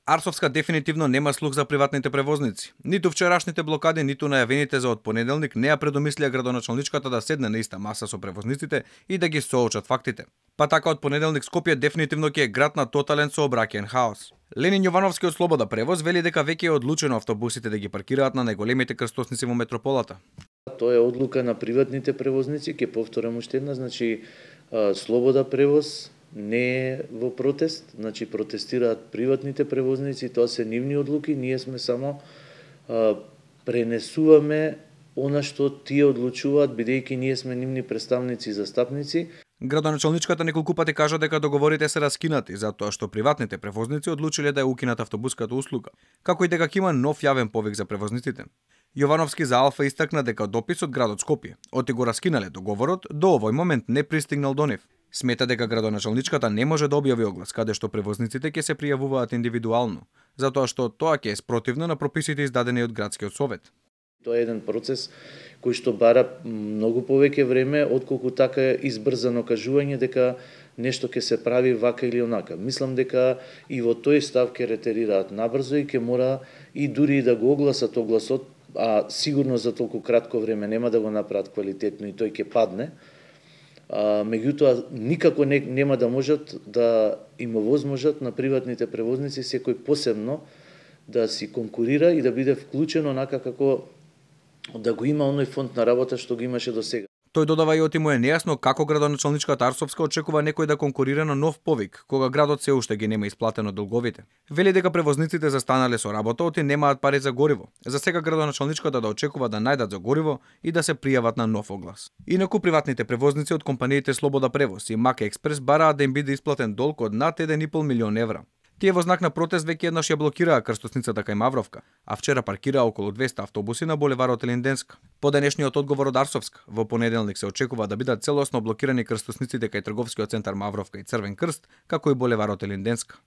Арсовска дефинитивно нема слух за приватните превозници. Ниту вчерашните блокади, ниту најавените за од понеделник не ја предомислија градоначалничката да седне на иста маса со превозниците и да ги соочат фактите. Па така од понеделник Скопје дефинитивно ќе е град на тотален сообраќаен хаос. Ленин Јовановски од Слобода превоз вели дека веќе е одлучено автобусите да ги паркираат на најголемите крстосници во метрополата. Тоа е одлука на приватните превозници, ќе повторам уште една, значи Слобода превоз не е во протест, значи протестираат приватните превозници, тоа се нивни одлуки, ние сме само пренесуваме она што тие одлучуваат, бидејќи ние сме нивни представници и застапници. Градоначалничката неколку пати кажа дека договорите се раскинати затоа што приватните превозници одлучиле да ја укинат автобуската услуга, како и дека ќе има нов јавен повик за превозниците. Јовановски за Алфа истакна дека допис од градот Скопје, оти го раскинале договорот, до овој момент не пристигнал до нив. Смета дека градоначалничката не може да објави оглас каде што превозниците ќе се пријавуваат индивидуално, затоа што тоа ќе е спротивно на прописите издадени од градскиот совет. Тоа е еден процес кој што бара многу повеќе време отколку така избрзано кажување дека нешто ќе се прави вака или онака. Мислам дека и во тој став ќе ретерираат набрзо и ќе мора и дури да го огласат огласот, а сигурно за толку кратко време нема да го направат квалитетно и тој ќе падне. Меѓутоа никако нема да можат да им овозможат на приватните превозници секој посебно да си конкурира и да биде вклучено онака како да го има оној фонд на работа што го имаше до сега. Тој додава и оти му е нејасно како градоначалничката Арсовска очекува некој да конкурира на нов повик, кога градот се уште ги нема исплатено долговите. Вели дека превозниците застанале со работа, оти немаат пари за гориво. За сега градоначалничката да очекува да најдат за гориво и да се пријават на нов оглас. Инаку приватните превозници од компаниите Слобода превоз и Маке експрес бараат да им биде исплатен долг од над 1,5 милион евра. Тие во знак на протест веќе еднаш ја блокираа крстосницата кај Мавровка, а вчера паркираа околу 200 автобуси на булеварот Елинденска. По денешниот одговор од Арсовска, во понеделник се очекува да бидат целосно блокирани крстосниците кај трговскиот центар Мавровка и Црвен крст, како и булеварот Елинденска.